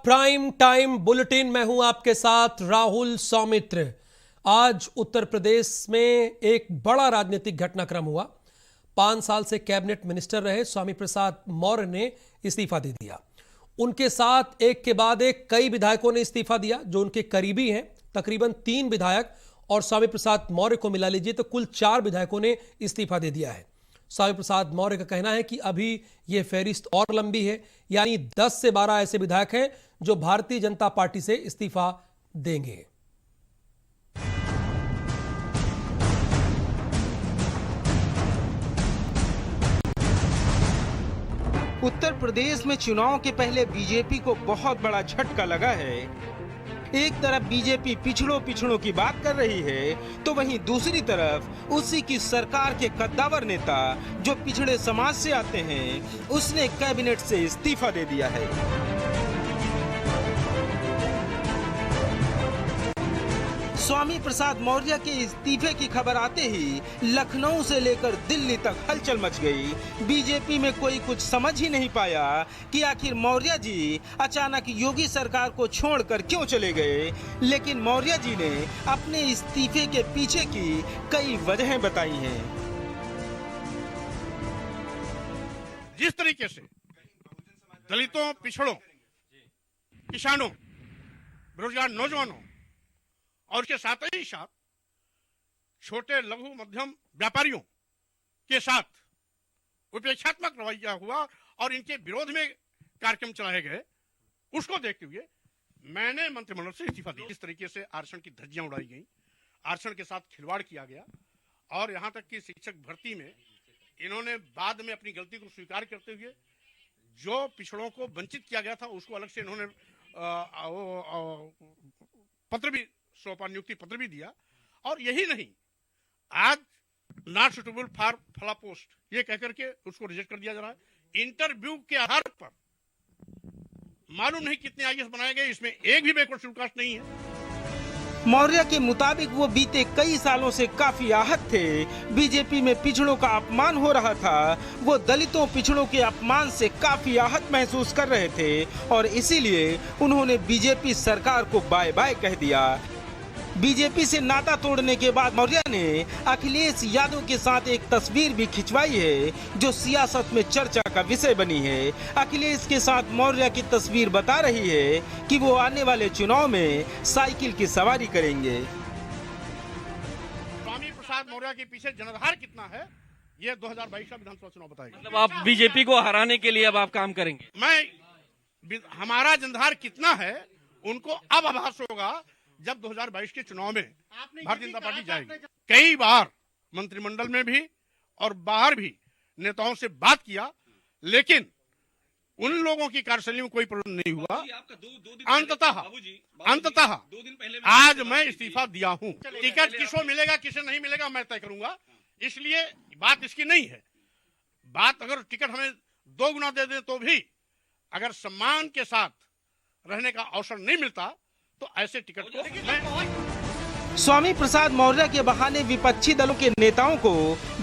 Prime time bulletin में हूं आपके साथ राहुल सौमित्र। आज उत्तर प्रदेश में एक बड़ा राजनीतिक घटनाक्रम हुआ। 5 साल से कैबिनेट मिनिस्टर रहे स्वामी प्रसाद मौर्य ने इस्तीफा दे दिया। उनके साथ एक के बाद एक कई विधायकों ने इस्तीफा दिया जो उनके करीबी हैं। तकरीबन 3 विधायक और स्वामी प्रसाद मौर्य को मिला लीजिए तो कुल 4 विधायकों ने इस्तीफा दे दिया है। स्वामी प्रसाद मौर्य का कहना है कि अभी यह फहरिस्त और लंबी है, यानी 10 से 12 ऐसे विधायक हैं जो भारतीय जनता पार्टी से इस्तीफा देंगे। उत्तर प्रदेश में चुनाव के पहले बीजेपी को बहुत बड़ा झटका लगा है। एक तरफ बीजेपी पिछड़ों की बात कर रही है तो वहीं दूसरी तरफ उसी की सरकार के कद्दावर नेता जो पिछड़े समाज से आते हैं उसने कैबिनेट से इस्तीफा दे दिया है। स्वामी प्रसाद मौर्य के इस्तीफे की खबर आते ही लखनऊ से लेकर दिल्ली तक हलचल मच गई। बीजेपी में कोई कुछ समझ ही नहीं पाया कि आखिर मौर्य जी अचानक योगी सरकार को छोड़कर क्यों चले गए। लेकिन मौर्य जी ने अपने इस्तीफे के पीछे की कई वजहें बताई हैं। जिस तरीके से दलितों, पिछड़ों, किसानों, बेरोजगार नौजवानों और इसके साथ ही साथ छोटे लघु मध्यम व्यापारियों के साथ उपेक्षात्मक रवैया हुआ और इनके विरोध में कार्यक्रम चलाए गए, उसको देखते हुए मैंने मंत्रिमंडल से इस्तीफा दिया। इस तरीके से आरक्षण की धज्जियां उड़ाई गई, आरक्षण के साथ खिलवाड़ किया गया और यहां तक कि शिक्षक भर्ती में इन्होंने बाद में अपनी गलती को स्वीकार करते हुए जो पिछड़ों को वंचित किया गया था उसको अलग से इन्होंने पत्र भी सौंपा, नियुक्ति पत्र भी दिया। और यही नहीं, आज नॉट सुटेबल फॉर फला पोस्ट ये कहकर के उसको रिजेक्ट कर दिया जा रहा है। इंटरव्यू के आधार पर मालूम नहीं कितने आईएएस बनाए गए, इसमें एक भी बैकवर्ड शेड्यूल कास्ट नहीं है। मौर्य के मुताबिक वो बीते कई सालों से काफी आहत थे। बीजेपी में पिछड़ों का अपमान हो रहा था। वो दलितों, पिछड़ों के अपमान से काफी आहत महसूस कर रहे थे और इसीलिए उन्होंने बीजेपी सरकार को बाय बाय कह दिया। बीजेपी से नाता तोड़ने के बाद मौर्य ने अखिलेश यादव के साथ एक तस्वीर भी खिंचवाई है जो सियासत में चर्चा का विषय बनी है। अखिलेश के साथ मौर्य की तस्वीर बता रही है कि वो आने वाले चुनाव में साइकिल की सवारी करेंगे। स्वामी प्रसाद मौर्य के पीछे जनाधार कितना है ये 2022 का विधानसभा चुनाव बताएगा। मतलब आप बीजेपी को हराने के लिए अब आप काम करेंगे? हमारा जनाधार कितना है उनको अब आभास होगा जब 2022 के चुनाव में भारतीय जनता पार्टी जाएगी। कई बार मंत्रिमंडल में भी और बाहर भी नेताओं से बात किया, लेकिन उन लोगों की कार्यशैली में कोई परिवर्तन नहीं हुआ। अंततः आज मैं इस्तीफा दिया हूं। टिकट किसको मिलेगा किसे नहीं मिलेगा मैं तय करूंगा, इसलिए बात इसकी नहीं है। बात अगर टिकट हमें 2 गुना दे दें तो भी अगर सम्मान के साथ रहने का अवसर नहीं मिलता तो ऐसे टिकट को स्वामी प्रसाद मौर्य के बहाने विपक्षी दलों के नेताओं को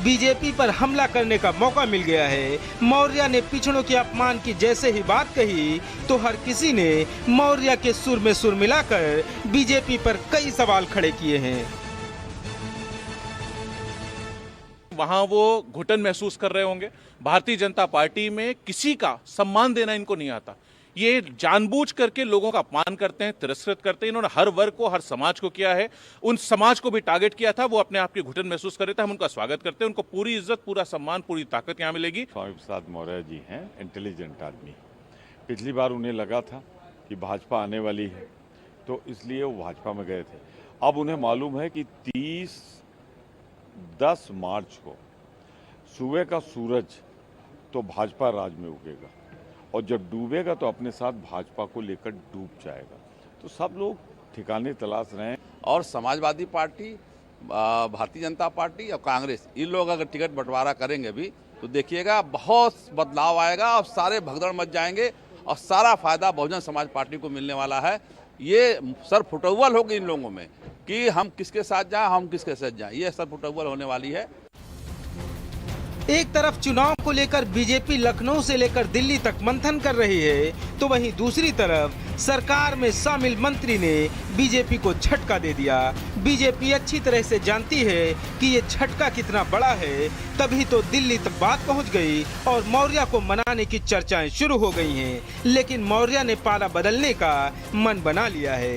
बीजेपी पर हमला करने का मौका मिल गया है। मौर्य ने पिछड़ों के अपमान की जैसे ही बात कही तो हर किसी ने मौर्य के सुर में सुर मिलाकर बीजेपी पर कई सवाल खड़े किए हैं। वहां वो घुटन महसूस कर रहे होंगे। भारतीय जनता पार्टी में किसी का सम्मान देना इनको नहीं आता। ये जानबूझ करके लोगों का अपमान करते हैं, तिरस्कृत करते हैं। इन्होंने हर वर्ग को, हर समाज को किया है। उन समाज को भी टारगेट किया था। वो अपने आप की घुटन महसूस कर रहे थे। हम उनका स्वागत करते हैं। उनको पूरी इज्जत, पूरा सम्मान, पूरी ताकत यहाँ मिलेगी। स्वामी प्रसाद मौर्य जी हैं इंटेलिजेंट आदमी। पिछली बार उन्हें लगा था कि भाजपा आने वाली है तो इसलिए वो भाजपा में गए थे। अब उन्हें मालूम है कि 10 मार्च को सुबह का सूरज तो भाजपा राज में उगेगा और जब डूबेगा तो अपने साथ भाजपा को लेकर डूब जाएगा। तो सब लोग ठिकाने तलाश रहे हैं। और समाजवादी पार्टी, भारतीय जनता पार्टी और कांग्रेस, इन लोग अगर टिकट बंटवारा करेंगे भी तो देखिएगा बहुत बदलाव आएगा और सारे भगदड़ मच जाएंगे और सारा फायदा बहुजन समाज पार्टी को मिलने वाला है। ये सर फुटअव्वल होगी इन लोगों में कि हम किसके साथ जाएं, हम किसके साथ जाएं। ये सर फुटअव्वल होने वाली है। एक तरफ चुनाव को लेकर बीजेपी लखनऊ से लेकर दिल्ली तक मंथन कर रही है, तो वहीं दूसरी तरफ सरकार में शामिल मंत्री ने बीजेपी को झटका दे दिया। बीजेपी अच्छी तरह से जानती है कि ये झटका कितना बड़ा है, तभी तो दिल्ली तक बात पहुंच गई और मौर्य को मनाने की चर्चाएं शुरू हो गई हैं। लेकिन मौर्य ने पाला बदलने का मन बना लिया है।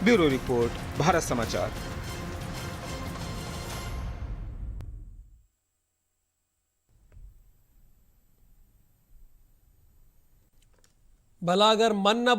ब्यूरो रिपोर्ट, भारत समाचार। भला अगर मन न